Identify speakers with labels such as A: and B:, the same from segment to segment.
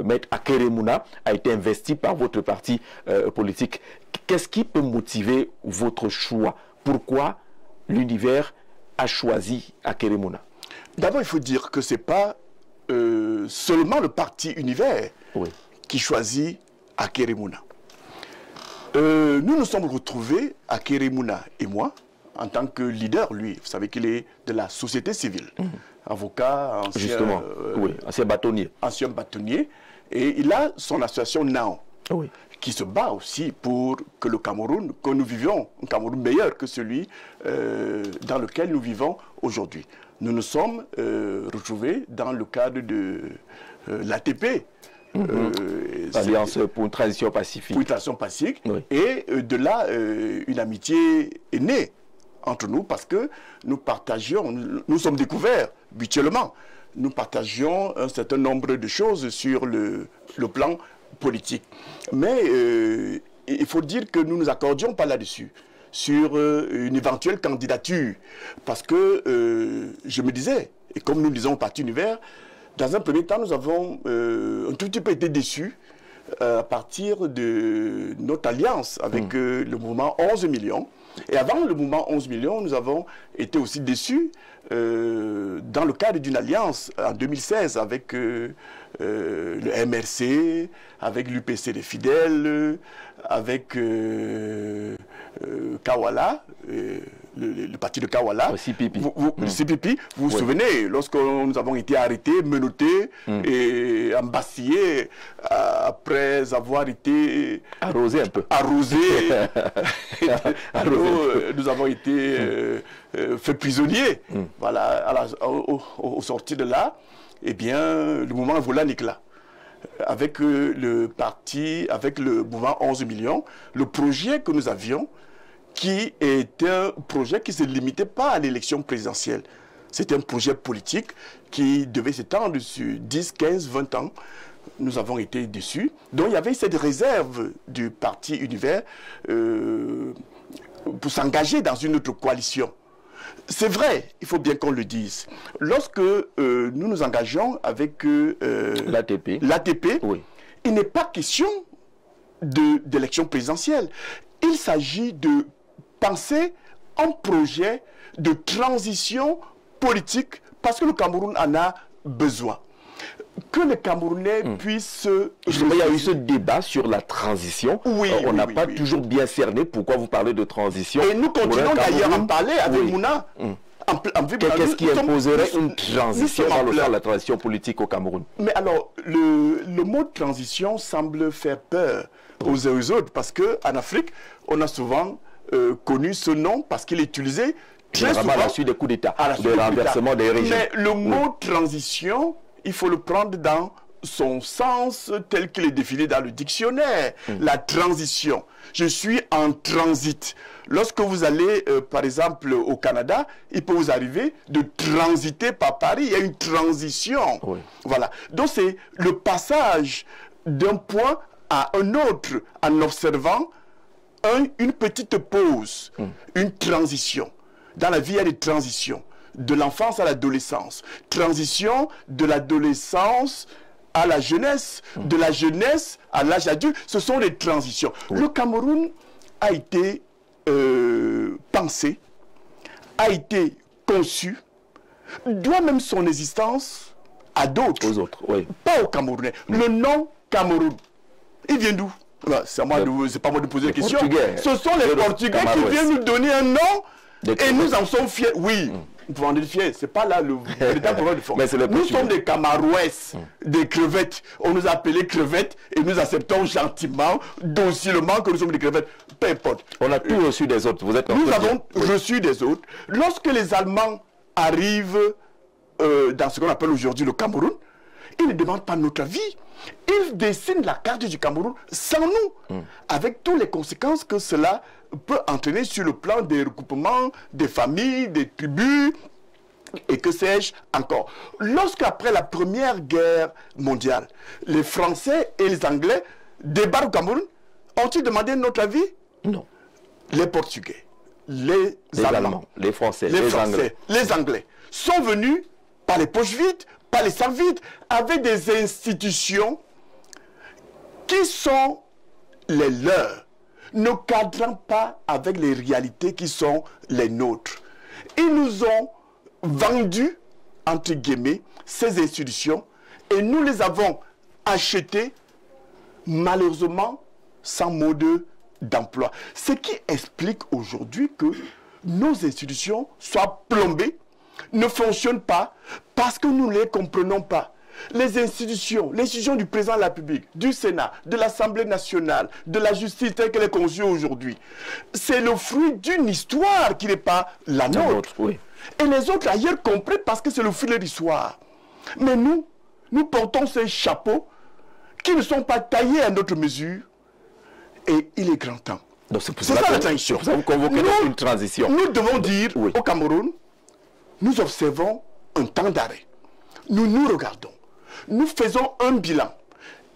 A: Maître Akeremouna a été investi par votre parti politique. Qu'est-ce qui peut motiver votre choix? Pourquoi l'univers a choisi Akeremouna?
B: D'abord, il faut dire que ce n'est pas seulement le parti Univers qui choisit Akeremouna. Nous nous sommes retrouvés, Akeremouna et moi, en tant que leader, lui. Vous savez qu'il est de la société civile. Avocat, ancien...
A: Justement, ancien bâtonnier.
B: Ancien bâtonnier. Et il a son association NAO, qui se bat aussi pour que le Cameroun, que nous vivions, un Cameroun meilleur que celui dans lequel nous vivons aujourd'hui. Nous nous sommes retrouvés dans le cadre de l'ATP,
A: Alliance pour une transition pacifique.
B: Pour une transition pacifique. Et de là, une amitié est née entre nous parce que nous partagions, nous sommes découverts mutuellement. Nous partagions un certain nombre de choses sur le plan politique. Mais il faut dire que nous ne nous accordions pas là-dessus, sur une éventuelle candidature. Parce que je me disais, et comme nous disons au Parti Univers, dans un premier temps, nous avons un tout petit peu été déçus à partir de notre alliance avec le mouvement 11 millions. Et avant le mouvement 11 millions, nous avons été aussi déçus dans le cadre d'une alliance en 2016 avec le MRC, avec l'UPC des fidèles, avec Kawala, le parti de Kawala.
A: CPP.
B: CPP, vous vous souvenez, lorsque nous avons été arrêtés, menottés et embastillés après avoir été
A: arrosés un peu.
B: Nous avons été faits prisonniers. Voilà, au sortir de là, eh bien, le mouvement vola l'éclat. Avec le parti, avec le mouvement 11 millions, le projet que nous avions, qui était un projet qui ne se limitait pas à l'élection présidentielle. C'était un projet politique qui devait s'étendre sur 10, 15, 20 ans. Nous avons été déçus. Donc il y avait cette réserve du parti Univers pour s'engager dans une autre coalition. C'est vrai, il faut bien qu'on le dise. Lorsque nous nous engageons avec l'ATP, il n'est pas question d'élection présidentielle. Il s'agit de penser un projet de transition politique parce que le Cameroun en a besoin. Que les Camerounais puissent...
A: Justement, il y a eu ce débat sur la transition. On n'a pas toujours bien cerné pourquoi vous parlez de transition.
B: Et nous continuons d'ailleurs à en parler avec Mouna.
A: Qu'est-ce qui imposerait une transition dans le cadre de la transition politique au Cameroun?
B: Mais alors, le mot transition semble faire peur aux uns et aux autres parce qu'en Afrique, on a souvent connu ce nom parce qu'il est utilisé très souvent
A: à la suite des coups d'État, de renversement des régimes.
B: Mais le mot transition, il faut le prendre dans son sens tel qu'il est défini dans le dictionnaire. La transition. Je suis en transit. Lorsque vous allez, par exemple, au Canada, il peut vous arriver de transiter par Paris. Il y a une transition. Voilà. Donc, c'est le passage d'un point à un autre en observant une petite pause, une transition. Dans la vie, il y a des transitions. De l'enfance à l'adolescence. Transition de l'adolescence à la jeunesse, de la jeunesse à l'âge adulte. Ce sont des transitions. Le Cameroun a été pensé, a été conçu, doit même son existence à d'autres.
A: Aux autres,
B: pas aux Camerounais. Le nom Cameroun, il vient d'où? C'est pas moi de poser la question. Ce sont les Portugais qui viennent nous donner un nom et nous en sommes fiers. Oui. Vous pouvez en être fiers, c'est pas là le véritable problème de fond. Nous sommes des Camarouès, des crevettes. On nous a appelés crevettes et nous acceptons gentiment, docilement que nous sommes des crevettes. Peu importe.
A: On a tout reçu des autres. Vous êtes
B: nous avons reçu des autres. Lorsque les Allemands arrivent dans ce qu'on appelle aujourd'hui le Cameroun, ils ne demandent pas notre avis. Ils dessinent la carte du Cameroun sans nous, avec toutes les conséquences que cela peut entraîner sur le plan des recoupements, des familles, des tribus, et que sais-je encore. Lorsqu'après la Première Guerre mondiale, les Français et les Anglais débarquent au Cameroun, ont-ils demandé notre avis?
A: Non.
B: Les Portugais, les Allemands,
A: les Français,
B: les Anglais sont venus par les poches vides, par les sacs vides, avec des institutions qui sont les leurs, ne cadrant pas avec les réalités qui sont les nôtres. Ils nous ont vendu, entre guillemets, ces institutions et nous les avons achetées, malheureusement, sans mode d'emploi. Ce qui explique aujourd'hui que nos institutions soient plombées, ne fonctionnent pas, parce que nous ne les comprenons pas. Les institutions, l'institution du président de la République, du Sénat, de l'Assemblée nationale, de la justice telle qu'elle est conçue aujourd'hui, c'est le fruit d'une histoire qui n'est pas la nôtre.
A: Oui.
B: Et les autres ailleurs comprennent parce que c'est le fruit de l'histoire. Mais nous portons ces chapeaux qui ne sont pas taillés à notre mesure. Et il est grand temps.
A: C'est ça la transition. Vous convoquez une transition.
B: Nous devons dire au Cameroun, nous observons un temps d'arrêt. Nous nous regardons. Nous faisons un bilan.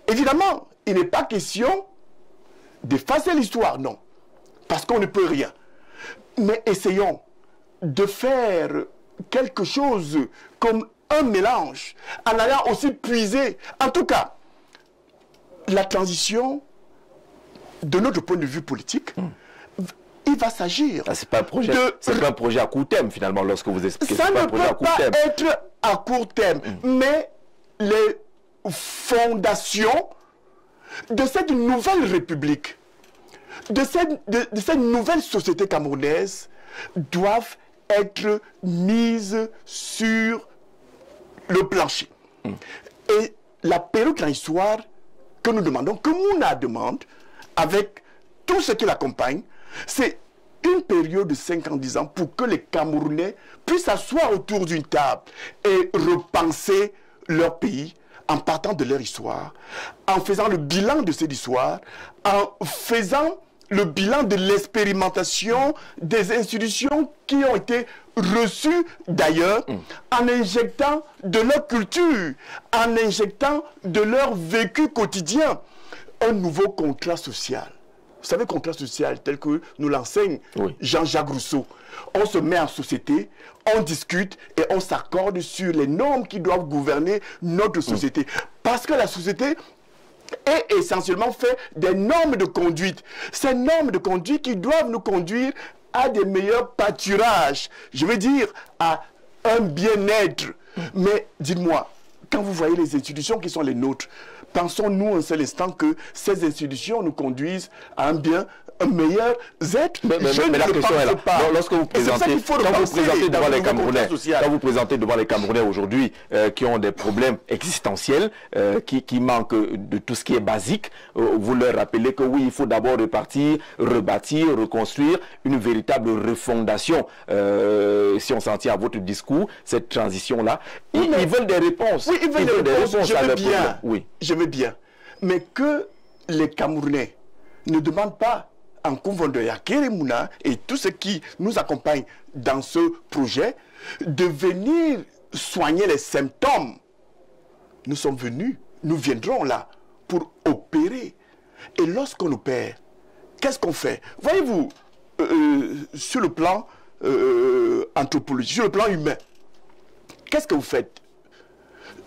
B: Évidemment, il n'est pas question d'effacer l'histoire, non. Parce qu'on ne peut rien. Mais essayons de faire quelque chose comme un mélange, en allant aussi puiser. En tout cas, la transition, de notre point de vue politique, il va s'agir.
A: C'est pas un projet. C'est pas un projet à court terme finalement lorsque vous expliquez.
B: Ça ne peut pas être à court terme, mais les fondations de cette nouvelle république, de cette nouvelle société camerounaise, doivent être mises sur le plancher. Et la période transitoire que nous demandons, que Mouna demande, avec tout ce qui l'accompagne, c'est une période de 50 ans pour que les Camerounais puissent s'asseoir autour d'une table et repenser leur pays en partant de leur histoire, en faisant le bilan de cette histoire, en faisant le bilan de l'expérimentation des institutions qui ont été reçues d'ailleurs, en injectant de leur culture, en injectant de leur vécu quotidien, un nouveau contrat social. Vous savez, contrat social tel que nous l'enseigne Jean-Jacques Rousseau. On se met en société, on discute et on s'accorde sur les normes qui doivent gouverner notre société. Parce que la société est essentiellement fait des normes de conduite. Ces normes de conduite qui doivent nous conduire à des meilleurs pâturages. Je veux dire, à un bien-être. Mais dites-moi, quand vous voyez les institutions qui sont les nôtres, pensons-nous un seul instant que ces institutions nous conduisent à un meilleur être?
A: Mais la question est là. Non, lorsque vous présentez, devant les Camerounais aujourd'hui qui ont des problèmes existentiels, qui manquent de tout ce qui est basique, vous leur rappelez que oui, il faut d'abord repartir, rebâtir, reconstruire une véritable refondation. Si on s'en tient à votre discours, cette transition-là, ils veulent des réponses.
B: Oui, ils veulent des réponses.
A: à leurs problèmes.
B: Oui. Je veux bien. Mais que les Camerounais ne demandent pas en Konfondoya, Kérémouna et tous ceux qui nous accompagnent dans ce projet de venir soigner les symptômes. Nous sommes venus, nous viendrons là pour opérer. Et lorsqu'on opère, qu'est-ce qu'on fait? Voyez-vous, sur le plan anthropologique, sur le plan humain, qu'est-ce que vous faites?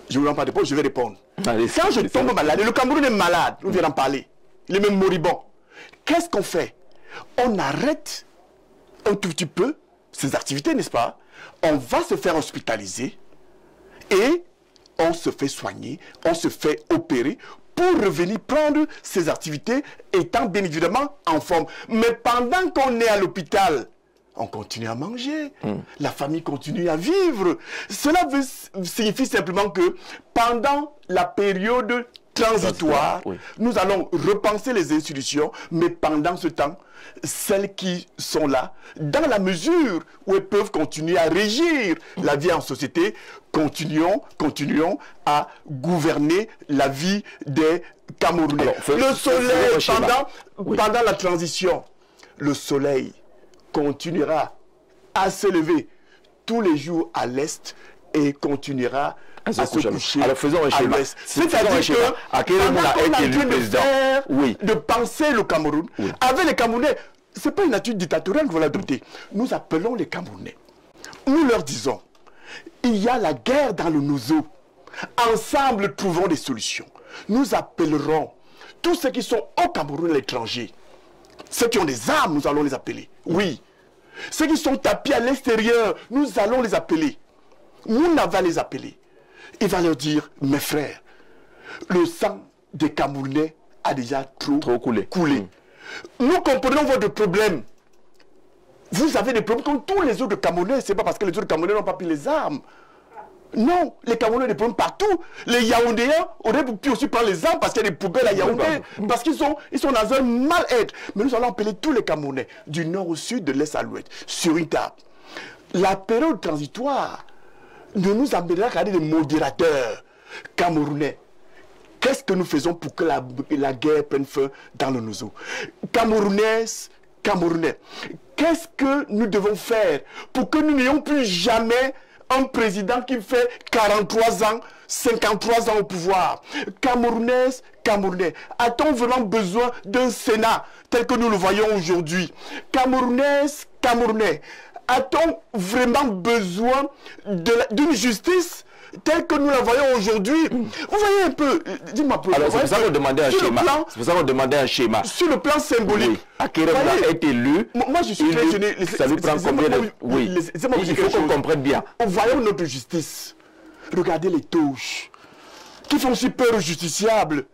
B: Je ne vous rends pas de réponse, je vais répondre. Quand je tombe malade, le Cameroun est malade, nous venons en parler. Il est même moribond. Qu'est-ce qu'on fait? On arrête un tout petit peu ces activités, n'est-ce pas? On va se faire hospitaliser et on se fait soigner, on se fait opérer pour revenir prendre ces activités étant bien évidemment en forme. Mais pendant qu'on est à l'hôpital, on continue à manger, la famille continue à vivre. Cela signifie simplement que pendant la période transitoire, nous allons repenser les institutions, mais pendant ce temps, celles qui sont là, dans la mesure où elles peuvent continuer à régir la vie en société, continuons à gouverner la vie des Camerounais. Le soleil, pendant la transition, le soleil continuera à se lever tous les jours à l'est et continuera à se coucher.
A: Alors faisons un schéma.
B: C'est-à-dire que pendant qu'on a train de penser le Cameroun, avec les Camerounais, ce n'est pas une attitude dictatoriale que vous l'adoptez. Nous appelons les Camerounais. Nous leur disons, il y a la guerre dans le Nozo. Ensemble, trouvons des solutions. Nous appellerons tous ceux qui sont au Cameroun à l'étranger, ceux qui ont des armes, nous allons les appeler. Oui. Ceux qui sont tapis à l'extérieur, nous allons les appeler. Mouna va les appeler. Il va leur dire, mes frères, le sang des Camerounais a déjà trop coulé. Nous comprenons votre problème. Vous avez des problèmes comme tous les autres Camerounais. Ce n'est pas parce que les autres Camerounais n'ont pas pris les armes. Non, les Camerounais ont des problèmes partout. Les Yaoundéens auraient pu aussi prendre les armes parce qu'il y a des poubelles à Yaoundé. Parce qu'ils sont dans un mal-être. Mais nous allons appeler tous les Camerounais, du nord au sud, de l'est à l'ouest, sur une table. La période transitoire ne nous amènera qu'à des modérateurs camerounais. Qu'est-ce que nous faisons pour que la guerre prenne fin dans le Nozo? Camerounaises, Camerounais, qu'est-ce que nous devons faire pour que nous n'ayons plus jamais un président qui fait 43 ans, 53 ans au pouvoir? Camerounaises, Camerounais, a-t-on vraiment besoin d'un Sénat tel que nous le voyons aujourd'hui? Camerounaises, Camerounais, a-t-on vraiment besoin d'une justice telle que nous la voyons aujourd'hui? Vous voyez un peu, dis-moi.
A: Alors c'est pour ça qu'on demandait un schéma. C'est pour ça qu'on demandait un schéma.
B: Sur le plan symbolique.
A: Oui. Akérémouna est élu.
B: Moi je suis très gêné.
A: Ça lui prend combien de... Oui. Il faut qu'on comprenne bien.
B: Voyons notre justice. Regardez les touches qui font si peur aux justiciables.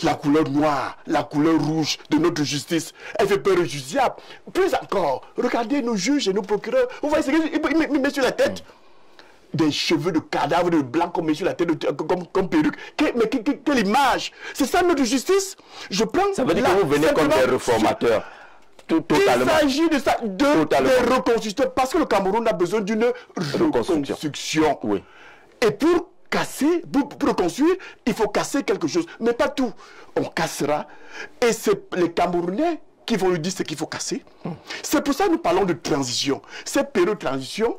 B: La couleur noire, la couleur rouge de notre justice, elle fait peur aux justiciables. Plus encore, regardez nos juges et nos procureurs. Vous voyez ce qu'ils mettent sur la tête? Des cheveux de cadavres de blanc qu'on met sur la tête comme perruque. Mais quelle image! C'est ça notre justice? Je prends.
A: Ça veut dire que vous venez comme des réformateurs.
B: Il s'agit de ça, de reconstruction. Parce que le Cameroun a besoin d'une reconstruction.
A: Oui.
B: Et pour casser, pour reconstruire, il faut casser quelque chose. Mais pas tout. On cassera. Et c'est les Camerounais qui vont lui dire ce qu'il faut casser. C'est pour ça que nous parlons de transition. Cette période de transition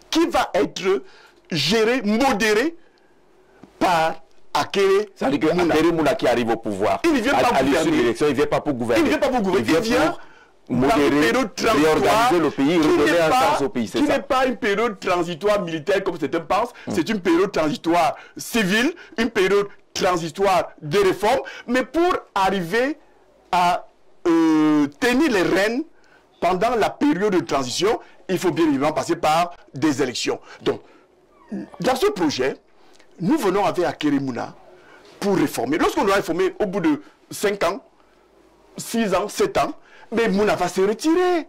B: qui va être gérée, modérée par Akérémouna
A: qui arrive au pouvoir.
B: Il ne vient pas
A: à l'issue de l'élection, il ne vient pas pour gouverner.
B: Il ne vient pas pour gouverner. Il vient
A: modérer, réorganiser le pays, redonner un sens au pays.
B: Qui n'est pas une période transitoire militaire comme certains pensent. C'est une période transitoire civile, une période transitoire de réforme, mais pour arriver à tenir les rênes pendant la période de transition, il faut bien évidemment passer par des élections. Donc, dans ce projet, nous venons avec Akérémouna pour réformer. Lorsqu'on doit réformer au bout de 5 ans, 6 ans, 7 ans, mais Mouna va se retirer.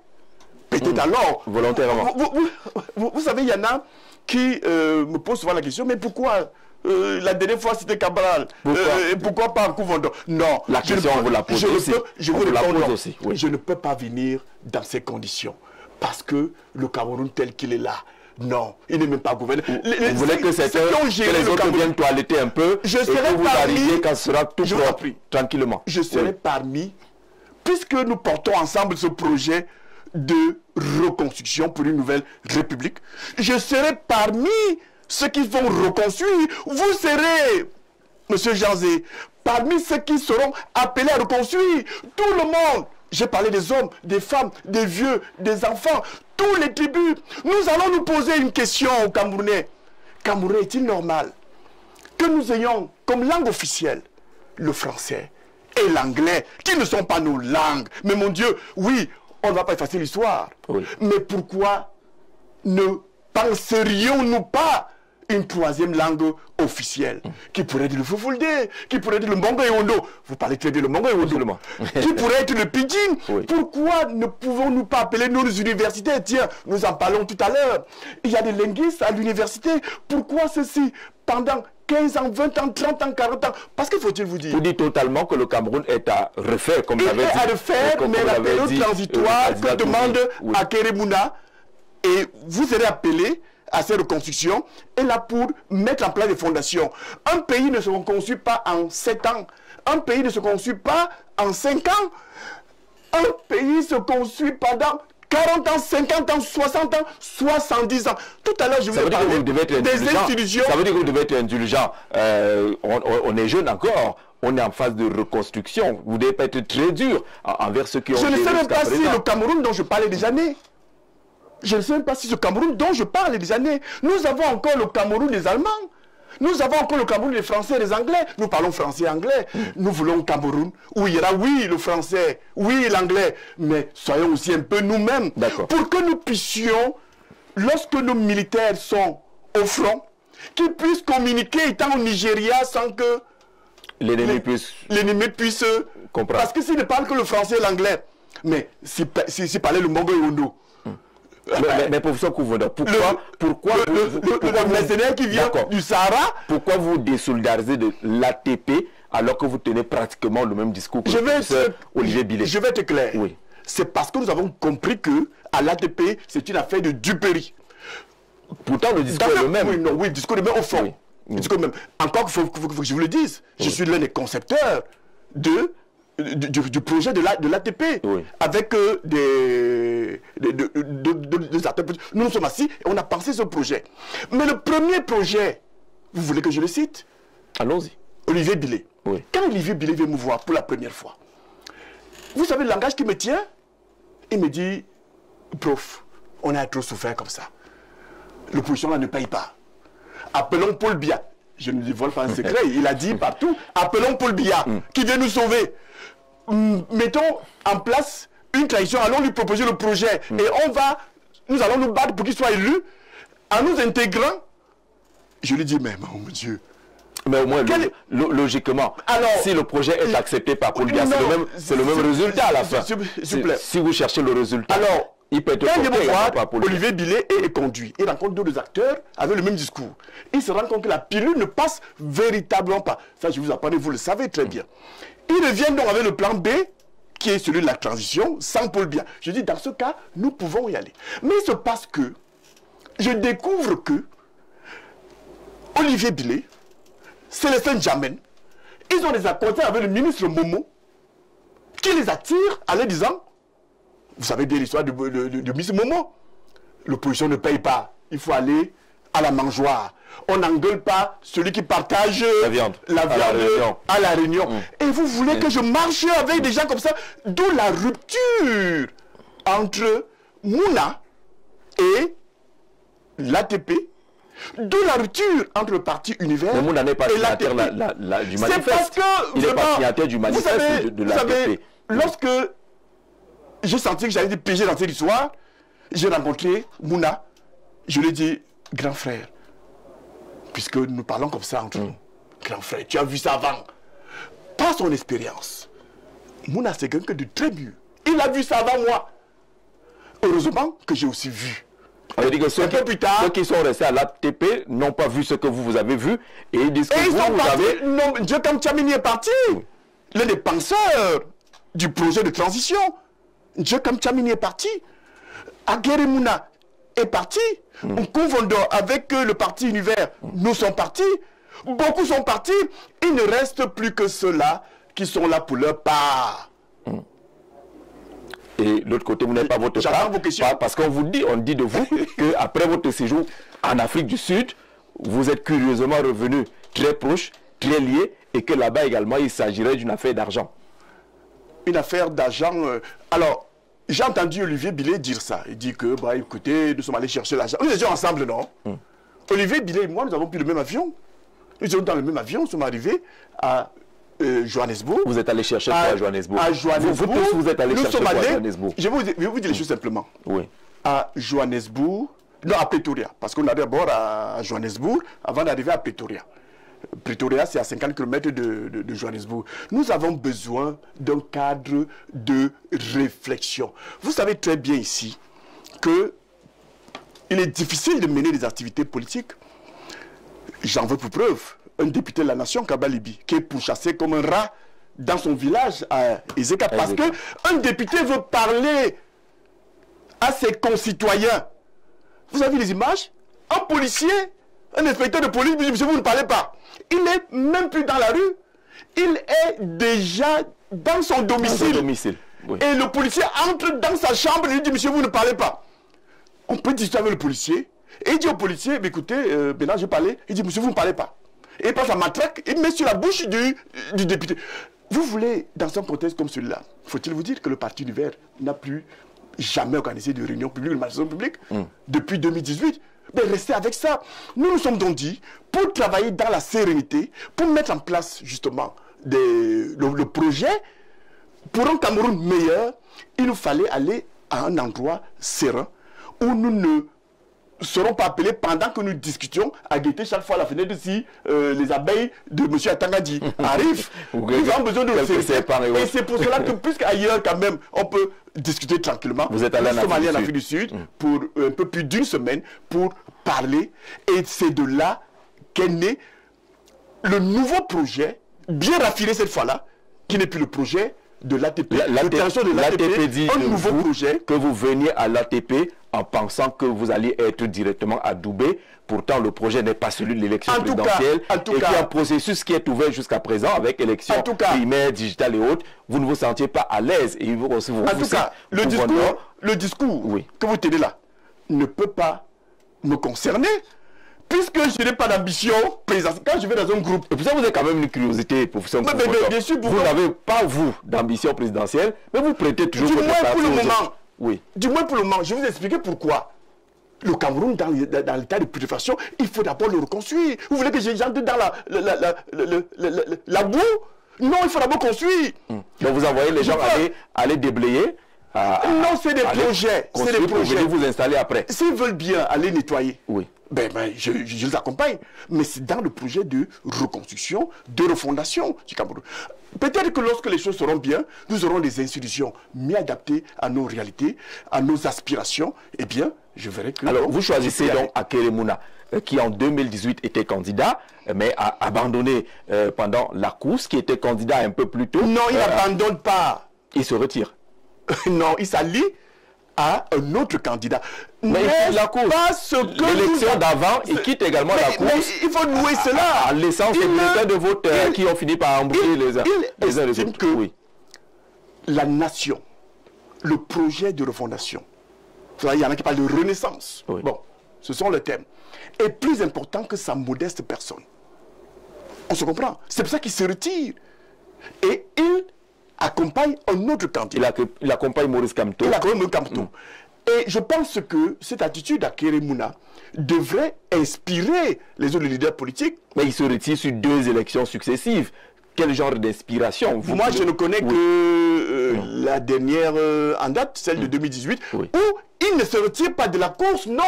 B: Peut-être alors.
A: Volontairement.
B: Vous savez, il y en a qui me posent souvent la question, mais pourquoi la dernière fois c'était Cabral? Pourquoi pas en Kouvondon? Non.
A: La question, on vous la pose aussi.
B: Je vous réponds aussi. Oui. Je ne peux pas venir dans ces conditions. Parce que le Cameroun tel qu'il est là, non, il n'est même pas gouverné.
A: Vous voulez que les autres viennent toiletter un peu
B: et que vous arriviez
A: quand ce sera tout propre, tranquillement.
B: Je serai parmi, puisque nous portons ensemble ce projet de reconstruction pour une nouvelle république, je serai parmi ceux qui vont reconstruire. Vous serez, monsieur Janzé, parmi ceux qui seront appelés à reconstruire. Tout le monde. J'ai parlé des hommes, des femmes, des vieux, des enfants, tous les tribus. Nous allons nous poser une question aux Camerounais. Camerounais, est-il normal que nous ayons comme langue officielle le français et l'anglais, qui ne sont pas nos langues? Mais mon Dieu, oui, on ne va pas effacer l'histoire. Oui. Mais pourquoi ne penserions-nous pas une troisième langue officielle qui pourrait être le Fufulde, qui pourrait être le Mongo et Ondo? Vous parlez très bien le Mongo et Ondo. Qui pourrait être le Pidgin? Oui. Pourquoi ne pouvons-nous pas appeler nos universités? Tiens, nous en parlons tout à l'heure. Il y a des linguistes à l'université. Pourquoi ceci? Pendant 15 ans, 20 ans, 30 ans, 40 ans. Parce qu'il faut-il vous dire?
A: Vous dites totalement que le Cameroun est à refaire, comme vous l'avez dit.
B: Il est à refaire, mais la période transitoire que demande Akérémouna, et vous serez appelés à ces reconstructions, et là pour mettre en place des fondations. Un pays ne se reconstruit pas en 7 ans. Un pays ne se construit pas en 5 ans. Un pays se construit pendant 40 ans, 50 ans, 60 ans, 70 ans. Tout à l'heure, je vous ai parlé des institutions.
A: Ça veut dire que vous devez être indulgent. On est jeune encore. On est en phase de reconstruction. Vous devez pas être très dur envers ceux qui ont...
B: Je ne sais même pas si le Cameroun dont je parlais des années. Je ne sais même pas si ce Cameroun dont je parle des années. Nous avons encore le Cameroun des Allemands. Nous avons encore le Cameroun, les Français et les Anglais. Nous parlons français et anglais. Nous voulons un Cameroun où il y aura, oui, le français, oui, l'anglais, mais soyons aussi un peu nous-mêmes. Pour que nous puissions, lorsque nos militaires sont au front, qu'ils puissent communiquer étant au Nigeria sans que l'ennemi puisse comprendre. Parce que s'ils ne parlent que le français et l'anglais, mais s'ils parlaient le Mongo Yondo,
A: mais professeur Kouvoda, pourquoi
B: le mercenaire qui vient du Sahara,
A: pourquoi vous désolidarisez de l'ATP alors que vous tenez pratiquement le même discours que Olivier Billet?
B: Je vais être clair.
A: Oui.
B: C'est parce que nous avons compris que à l'ATP, c'est une affaire de duperie.
A: Pourtant, le discours est le même.
B: Oui, le discours est le même au fond. Oui. Même. Encore qu'il faut que je vous le dise, je suis l'un des concepteurs du projet de l'ATP, avec des acteurs. Nous sommes assis et on a pensé ce projet. Mais le premier projet, vous voulez que je le cite?
A: Allons-y.
B: Olivier Billet. Quand Olivier Billet vient me voir pour la première fois, vous savez le langage qui me tient? Il me dit, prof, on a trop souffert comme ça. L'opposition là ne paye pas. Appelons Paul Biya. Je ne dévoile pas un secret, il a dit partout, appelons Paul Biya, qui vient nous sauver. Mettons en place une tradition, allons lui proposer le projet et nous allons nous battre pour qu'il soit élu en nous intégrant. Je lui dis, mais mon Dieu.
A: Mais au moins, logiquement, alors, si le projet est accepté par Paul Biya, c'est le même résultat à la fin. S'il vous plaît. Si vous cherchez le résultat.
B: Alors, il peut être Olivier Billet est conduit. Il rencontre d'autres acteurs avec le même discours. Il se rend compte que la pilule ne passe véritablement pas. Ça, je vous apprends, vous le savez très bien. Il revient donc avec le plan B, qui est celui de la transition, sans Paul Biya. Je dis, dans ce cas, nous pouvons y aller. Mais il se passe que, je découvre que Olivier Billet, Célestin Djamène, ils ont des accords avec le ministre Momo, qui les attire en leur disant, vous savez bien l'histoire de ministre Momo, l'opposition ne paye pas, il faut aller à la mangeoire. On n'engueule pas celui qui partage
A: la viande
B: à la réunion. Et vous voulez que je marche avec des gens comme ça? D'où la rupture entre Mouna et l'ATP. D'où la rupture entre le parti Univers
A: et l'ATP.
B: C'est parce que
A: il n'est pas signataire du manifeste de l'ATP.
B: Lorsque j'ai senti que j'allais être piégé dans cette histoire, j'ai rencontré Mouna. Je lui ai dit, grand frère, puisque nous parlons comme ça entre nous, grand frère, tu as vu ça avant. Par son expérience, Mouna, c'est quelqu'un de très mieux. Il a vu ça avant moi. Heureusement que j'ai aussi vu.
A: Ceux qui sont restés à l'ATP n'ont pas vu ce que vous avez vu et ils disent que vous avez...
B: Non, Dieu comme Tchamini est parti. L'un des penseurs du projet de transition. Dieu comme Tchamini est parti. Aguerre Mouna est parti. Kouvondo avec le parti Univers, nous sommes partis. Beaucoup sont partis. Il ne reste plus que ceux-là qui sont là pour leur part.
A: Et de l'autre côté, vous n'avez pas votre part, parce qu'on on dit de vous qu'après votre séjour en Afrique du Sud, vous êtes curieusement revenu très proche, très lié, et que là-bas également, il s'agirait d'une affaire d'argent.
B: Une affaire d'argent. Alors, j'ai entendu Olivier Billet dire ça. Il dit que, bah, écoutez, nous sommes allés chercher l'argent. Nous étions ensemble, non? Olivier Billet et moi, nous avons pris le même avion. Nous étions dans le même avion, nous sommes arrivés à Johannesburg.
A: Vous êtes allé chercher quoi à Johannesburg?
B: À Johannesburg.
A: Vous êtes allé chercher quoi à Johannesburg?
B: Je vais vous dire les choses simplement.
A: Oui.
B: À Johannesburg, non, à Pretoria. Parce qu'on est d'abord à Johannesburg avant d'arriver à Pretoria. Pretoria, c'est à 50 km de Johannesburg. Nous avons besoin d'un cadre de réflexion. Vous savez très bien ici que il est difficile de mener des activités politiques. J'en veux pour preuve un député de la nation, Kabalibi, qui est pourchassé comme un rat dans son village à Ezeka. Parce qu'un député veut parler à ses concitoyens. Vous avez les images? Un policier, un inspecteur de police, dit, monsieur, vous ne parlez pas. Il n'est même plus dans la rue. Il est déjà dans son domicile.
A: Oui.
B: Et le policier entre dans sa chambre et lui dit, monsieur, vous ne parlez pas. On peut discuter avec le policier. Et il dit au policier, écoutez, maintenant j'ai parlé. Il dit, monsieur, vous ne parlez pas. Et il passe la matraque, il met sur la bouche du député. Vous voulez, dans un contexte comme celui-là, faut-il vous dire que le Parti Univers n'a plus jamais organisé de réunion publique, de manifestation publique depuis 2018. Mais restez avec ça. Nous nous sommes donc dit, pour travailler dans la sérénité, pour mettre en place justement le projet, pour un Cameroun meilleur, il nous fallait aller à un endroit serein où nous ne serons pas appelés pendant que nous discutions à guetter chaque fois à la fenêtre si les abeilles de M. Atangadi arrivent. Nous avons besoin de sérénité. Et c'est pour cela que, puisqu'ailleurs quand même, on peut discuter tranquillement.
A: Vous êtes allé en
B: Afrique du Sud pour un peu plus d'une semaine pour parler. Et c'est de là qu'est né le nouveau projet, bien raffiné cette fois-là, qui n'est plus le projet de l'ATP.
A: L'ATP dit
B: un nouveau projet.
A: Que vous veniez à l'ATP en pensant que vous alliez être directement adoubé. Pourtant, le projet n'est pas celui de l'élection présidentielle. Et qu'il y a un processus qui est ouvert jusqu'à présent avec élection primaire, digitale et autres. Vous ne vous sentiez pas à l'aise. Et vous aussi,
B: en tout cas, le discours que vous tenez là ne peut pas me concerner. Puisque je n'ai pas d'ambition présidentielle, quand je vais dans un groupe...
A: Et pour ça, vous avez quand même une curiosité, professeur.
B: Bien sûr,
A: vous n'avez pas, vous, d'ambition présidentielle, mais vous prêtez toujours
B: votre place. Du moins pour le moment.
A: Oui.
B: Du moins pour le moment. Je vais vous expliquer pourquoi. Le Cameroun, dans l'état de putréfaction, il faut d'abord le reconstruire. Vous voulez que j'entre dans la boue? Non, il faut d'abord construire.
A: Donc vous envoyez les gens aller déblayer.
B: Non, c'est des projets. C'est des projets.
A: Vous vous installer après.
B: S'ils veulent bien aller nettoyer,
A: oui.
B: Je les accompagne. Mais c'est dans le projet de reconstruction, de refondation du Cameroun. Peut-être que lorsque les choses seront bien, nous aurons des institutions mieux adaptées à nos réalités, à nos aspirations. Eh bien, je verrai que...
A: Alors, vous choisissez donc Akeré Mouna, qui en 2018 était candidat, mais a abandonné pendant la course, qui était candidat un peu plus tôt.
B: Non, il n'abandonne pas.
A: Il se retire.
B: Non, il s'allie à un autre candidat.
A: Mais la course, l'élection d'avant, il quitte également la course.
B: Mais il faut nouer cela.
A: En laissant ces bulletins de vote qui ont fini par embrouiller les uns les autres.
B: Que la nation, le projet de refondation, il y en a qui parlent de renaissance.
A: Oui.
B: Bon, ce sont les thèmes. Est plus important que sa modeste personne. On se comprend. C'est pour ça qu'il se retire. Et il accompagne un autre candidat.
A: Il accompagne Maurice Kamto.
B: Il accompagne Maurice Kamto. Et je pense que cette attitude d'Akeré Mouna devrait inspirer les autres leaders politiques.
A: Mais il se retire sur 2 élections successives. Quel genre d'inspiration?
B: Moi, je ne connais que la dernière en date, celle de 2018, où il ne se retire pas de la course, non.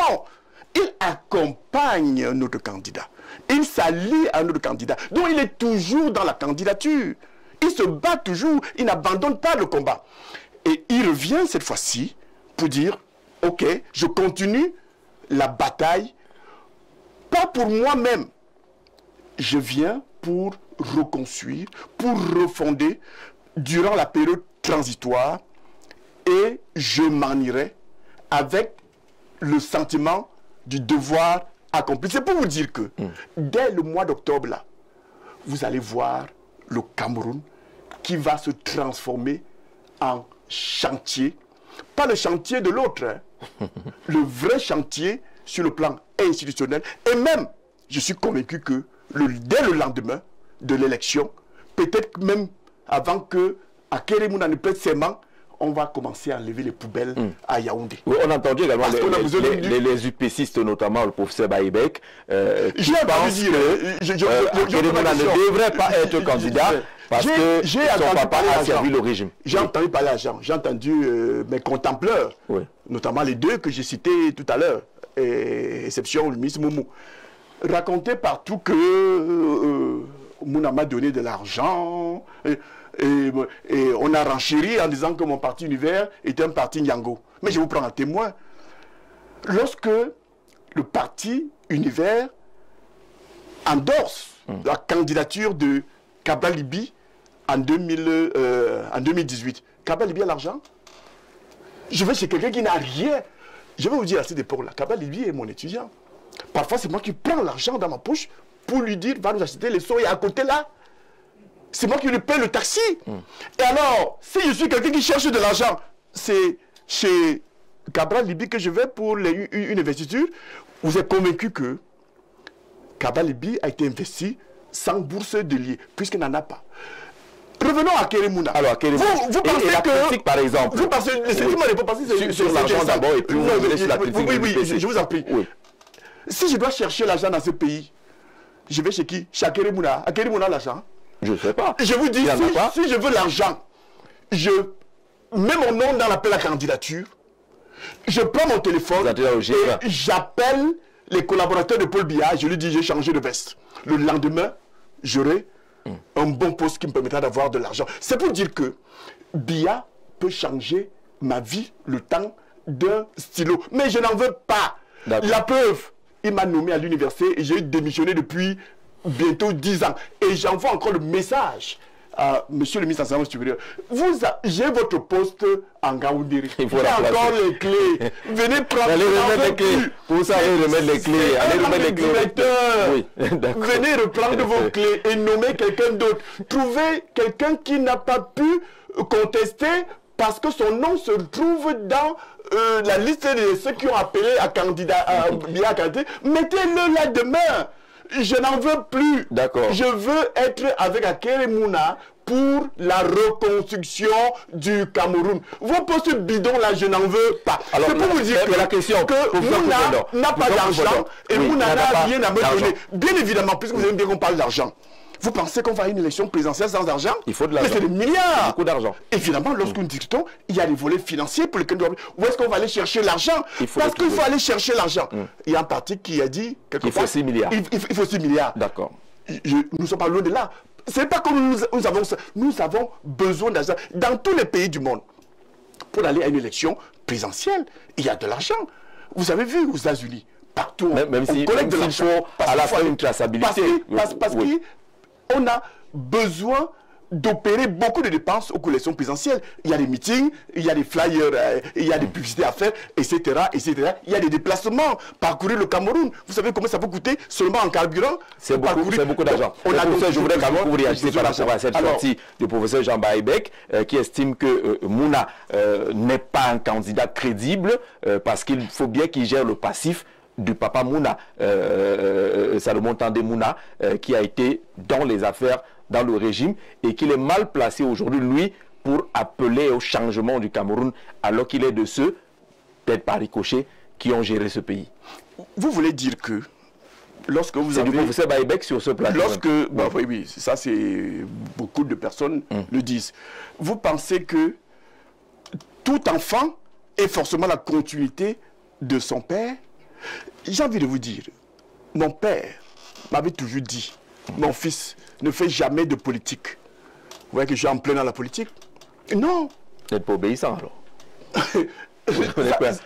B: Il accompagne notre candidat. Il s'allie à notre candidat. Donc, il est toujours dans la candidature. Il se bat toujours, il n'abandonne pas le combat. Et il revient cette fois-ci pour dire, ok, je continue la bataille, pas pour moi-même. Je viens pour reconstruire, pour refonder durant la période transitoire et je m'en irai avec le sentiment du devoir accompli. C'est pour vous dire que dès le mois d'octobre, là, vous allez voir le Cameroun qui va se transformer en chantier. Pas le chantier de l'autre, hein. Le vrai chantier sur le plan institutionnel. Et même, je suis convaincu que dès le lendemain de l'élection, peut-être même avant que Akeré Mouna ne prête ses mains, on va commencer à enlever les poubelles à Yaoundé.
A: Oui, on a entendu également les UPCistes, notamment le professeur Baïbek, qui pensent que Akeré Mouna ne devrait pas être candidat parce que son papa a servi le régime.
B: J'ai entendu parler à Jean, j'ai entendu mes contempleurs, notamment les 2 que j'ai cités tout à l'heure, exception le ministre Moumou, raconter partout que Mouna m'a donné de l'argent, et on a renchéri en disant que mon parti Univers était un parti Nyango. Mais je vous prends un témoin. Lorsque le parti Univers endorse la candidature de Kabla Libi en 2018, Kabla Libi a l'argent. Je vais chez quelqu'un qui n'a rien. Je vais vous dire à cette époque-là, Kabla Libi est mon étudiant. Parfois, c'est moi qui prends l'argent dans ma poche pour lui dire, va nous acheter les sons. Et à côté là, c'est moi qui lui paie le taxi. Et alors, si je suis quelqu'un qui cherche de l'argent, c'est chez Cabral Libi que je vais pour une investiture. Vous êtes convaincu que Cabral Libi a été investi sans bourse de lié, puisqu'il n'en a pas. Revenons à Keremouna.
A: Alors, à Keremouna.
B: Vous pensez
A: la
B: que...
A: critique, par exemple.
B: Vous pensez...
A: Sur l'argent d'abord, et puis vous revenez sur la critique.
B: Oui, je vous en prie. Oui. Si je dois chercher l'argent dans ce pays, je vais chez qui? Chez Keremouna. À Keremouna, l'argent?
A: Je ne sais pas.
B: Je vous dis, si je veux l'argent, je mets mon nom dans l'appel à candidature, je prends mon téléphone et j'appelle les collaborateurs de Paul Biya, je lui dis j'ai changé de veste. Le lendemain, j'aurai un bon poste qui me permettra d'avoir de l'argent. C'est pour dire que Biya peut changer ma vie le temps d'un stylo. Mais je n'en veux pas. La preuve, il m'a nommé à l'université et j'ai démissionné depuis bientôt 10 ans. Et j'envoie encore le message à monsieur le ministre de l'Enseignement supérieur. J'ai votre poste en Gaoundiri. J'ai encore les clés. Venez prendre
A: les clés. Pour ça, allez remettre les clés. Allez remettre les clés.
B: Oui, venez reprendre vos clés et nommer quelqu'un d'autre. Trouvez quelqu'un qui n'a pas pu contester parce que son nom se trouve dans la liste de ceux qui ont appelé à candidat. Mettez-le là demain. Je n'en veux plus.
A: D'accord.
B: Je veux être avec Keremouna pour la reconstruction du Cameroun. Vos postes bidons là, je n'en veux pas. C'est pour vous dire que,
A: la question,
B: que Mouna n'a pas d'argent et Mouna n'a rien à me donner. Bien évidemment, puisque vous aimez bien qu'on parle d'argent. Vous pensez qu'on va à une élection présidentielle sans argent?
A: Il faut de l'argent.
B: Mais c'est des milliards.
A: Beaucoup d'argent.
B: Évidemment, lorsque nous discutons, il y a des volets financiers pour lesquels où est-ce qu'on va aller chercher l'argent? Parce qu'il faut aller chercher l'argent. Il y a un parti qui a dit
A: il faut 6 milliards.
B: Il faut 6 milliards.
A: D'accord.
B: Nous ne sommes pas loin de là. Ce n'est pas comme nous avons besoin d'argent. Dans tous les pays du monde, pour aller à une élection présidentielle, il y a de l'argent. Vous avez vu aux États-Unis, partout,
A: même
B: on collecte de l'argent.
A: À la fin, une traçabilité.
B: Parce qu'on a besoin d'opérer beaucoup de dépenses aux élections présidentielles. Il y a des meetings, il y a des flyers, il y a des publicités à faire, etc., etc. Il y a des déplacements, parcourir le Cameroun. Vous savez combien ça peut coûter seulement en carburant?
A: C'est beaucoup d'argent. Je voudrais quand même que vous réagissiez par rapport à cette sortie du professeur Jean Baïbek, qui estime que Mouna n'est pas un candidat crédible parce qu'il faut bien qu'il gère le passif du papa Mouna, Salomon Tandé Mouna, qui a été dans les affaires, dans le régime, et qu'il est mal placé aujourd'hui, lui, pour appeler au changement du Cameroun, alors qu'il est de ceux, peut-être par ricochet, qui ont géré ce pays.
B: Vous voulez dire que, lorsque vous avez...
A: C'est du professeur Baïbek sur ce plateau.
B: Oui, ça c'est... Beaucoup de personnes le disent. Vous pensez que tout enfant est forcément la continuité de son père? J'ai envie de vous dire, mon père m'avait toujours dit, mon fils, ne fais jamais de politique. Vous voyez que je suis en plein dans la politique? Non.
A: Vous n'êtes pas obéissant alors.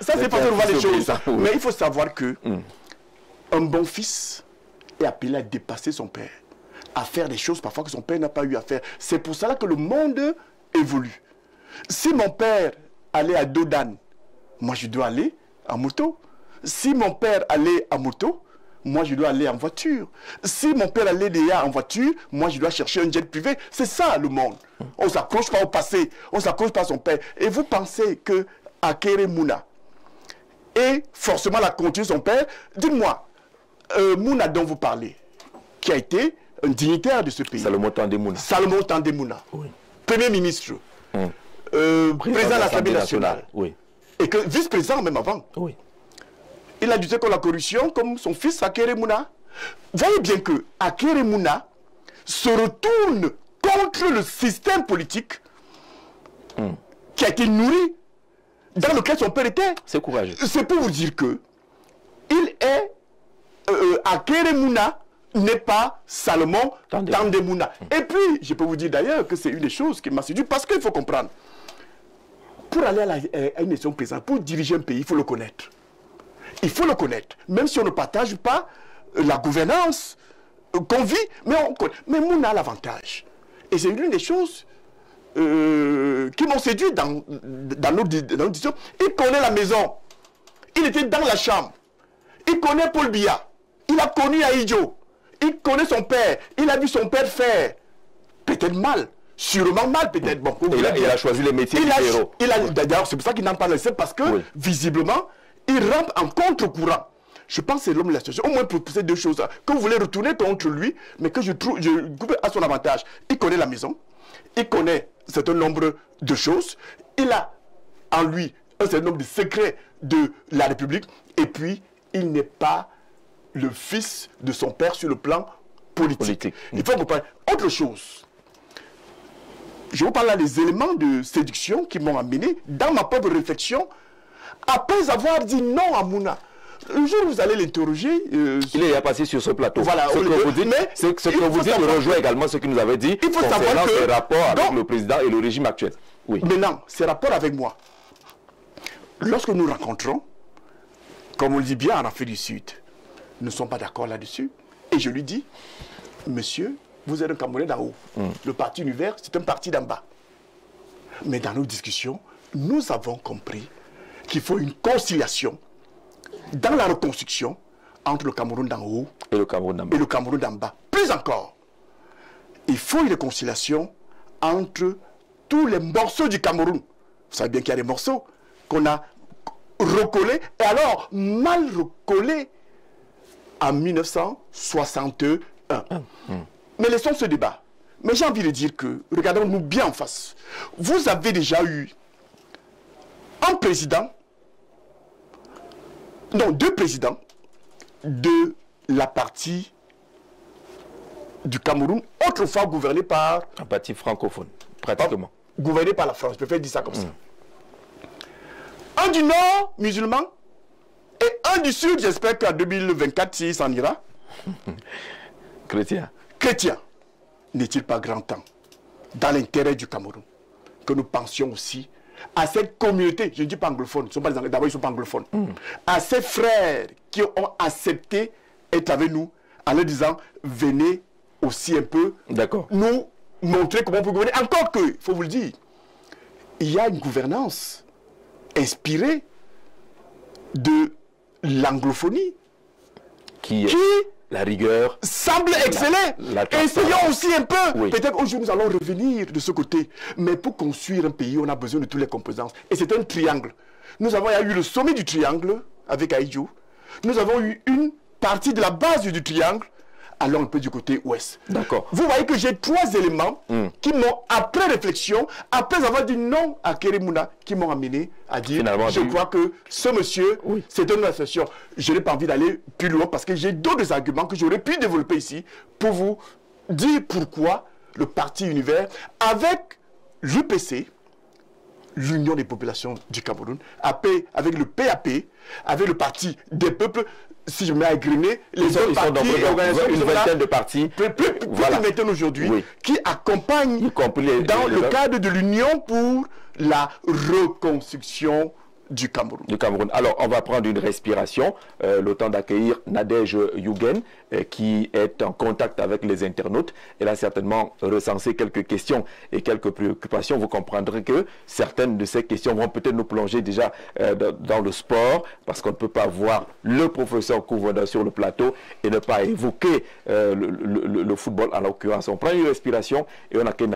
B: Ça c'est pas de voir les choses. Mais il faut savoir que un bon fils est appelé à dépasser son père, à faire des choses parfois que son père n'a pas eu à faire. C'est pour cela que le monde évolue. Si mon père allait à dos d'âne, moi je dois aller en moto. Si mon père allait en moto, moi je dois aller en voiture. Si mon père allait déjà en voiture, moi je dois chercher un jet privé. C'est ça le monde. On ne s'accroche pas au passé, on ne s'accroche pas à son père. Et vous pensez que Keremouna est forcément la continuité de son père? Dites-moi, Mouna dont vous parlez, qui a été un dignitaire de ce pays.
A: Salomon Tandé Mouna.
B: Salomon Tandé Mouna. Oui. Premier ministre. Président de l'Assemblée nationale.
A: Oui.
B: Et que vice-président même avant.
A: Oui.
B: Il a lutté contre la corruption comme son fils Keremouna. Voyez bien que Keremouna se retourne contre le système politique qui a été nourri dans lequel son père était.
A: C'est courageux.
B: C'est pour vous dire que il est Keremouna n'est pas Salomon Tandé Mouna. Et puis, je peux vous dire d'ailleurs que c'est une des choses qui m'a séduit parce qu'il faut comprendre. Pour aller à une élection présidentielle, pour diriger un pays, il faut le connaître. Il faut le connaître, même si on ne partage pas la gouvernance qu'on vit, mais on connaît. Mais Mouna a l'avantage. Et c'est l'une des choses qui m'ont séduit dans nos discussions. Il connaît la maison. Il était dans la chambre. Il connaît Paul Biya. Il a connu Aïdjo. Il connaît son père. Il a vu son père faire. Peut-être mal. Sûrement mal, peut-être. Bon,
A: il a choisi les métiers du héros.
B: D'ailleurs, c'est pour ça qu'il n'en parle pas. Parce que, visiblement, il rentre en contre-courant. Je pense que c'est l'homme de la situation. Au moins pour ces deux choses. Que vous voulez retourner contre lui, mais que je coupe à son avantage. Il connaît la maison. il connaît un certain nombre de choses, il a en lui un certain nombre de secrets de la République, et puis il n'est pas le fils de son père sur le plan politique. Il faut comprendre. Autre chose, je vous parle là des éléments de séduction qui m'ont amené dans ma propre réflexion, après avoir dit non à Mouna. Le jour où vous allez l'interroger...
A: il est passé sur ce plateau.
B: Voilà,
A: ce que vous dites rejoint également ce qu'il nous avait dit concernant ses rapports avec le président et le régime actuel. Oui.
B: Maintenant, ses rapports avec moi. Lorsque nous rencontrons, comme on le dit bien en Afrique du Sud, nous ne sommes pas d'accord là-dessus. Et je lui dis, monsieur, vous êtes un Camerounais d'en haut. Le parti Univers, c'est un parti d'en bas. Mais dans nos discussions, nous avons compris qu'il faut une conciliation dans la reconstruction entre le Cameroun d'en haut
A: et le Cameroun
B: d'en bas. Plus encore, il faut une réconciliation entre tous les morceaux du Cameroun. Vous savez bien qu'il y a des morceaux qu'on a recollés, et alors mal recollés en 1961. Mais laissons ce débat. Mais j'ai envie de dire que, regardons-nous bien en face. Vous avez déjà eu un président, non, deux présidents de la partie du Cameroun, autrefois gouverné par...
A: un parti francophone, pratiquement.
B: Gouverné par la France, je préfère dire ça comme ça. Un du Nord, musulman, et un du Sud, j'espère qu'en 2024, si ça en ira.
A: Chrétien.
B: Chrétien. N'est-il pas grand temps, dans l'intérêt du Cameroun, que nous pensions aussi à cette communauté, je ne dis pas anglophone, d'abord ils ne sont pas anglophones, à ces frères qui ont accepté d'être avec nous en leur disant, venez aussi un peu nous montrer comment on peut gouverner. Encore que, il faut vous le dire, il y a une gouvernance inspirée de l'anglophonie
A: qui la rigueur
B: semble exceller. Essayons aussi un peu.
A: Oui.
B: Peut-être aujourd'hui nous allons revenir de ce côté. Mais pour construire un pays, on a besoin de toutes les composantes. Et c'est un triangle. Nous avons eu le sommet du triangle avec Aïdjo. Nous avons eu une partie de la base du triangle, allons un peu du côté ouest.
A: D'accord.
B: Vous voyez que j'ai trois éléments qui m'ont, après réflexion, après avoir dit non à Keremouna, qui m'ont amené à dire, je crois que ce monsieur, c'est une association. Je n'ai pas envie d'aller plus loin parce que j'ai d'autres arguments que j'aurais pu développer ici pour vous dire pourquoi le parti Univers, avec l'UPC, l'Union des populations du Cameroun, avec le PAP, avec le parti des peuples, si je mets à griner, les autres partis et organisations,
A: une vingtaine de partis,
B: plus de vingtaine aujourd'hui, qui accompagnent dans le cadre de l'Union pour la reconstruction du Cameroun.
A: Alors, on va prendre une respiration, le temps d'accueillir Nadège Yougen, qui est en contact avec les internautes. Elle a certainement recensé quelques questions et quelques préoccupations. Vous comprendrez que certaines de ces questions vont peut-être nous plonger déjà dans le sport, parce qu'on ne peut pas voir le professeur Kouvouda sur le plateau et ne pas évoquer le football en l'occurrence. On prend une respiration et on accueille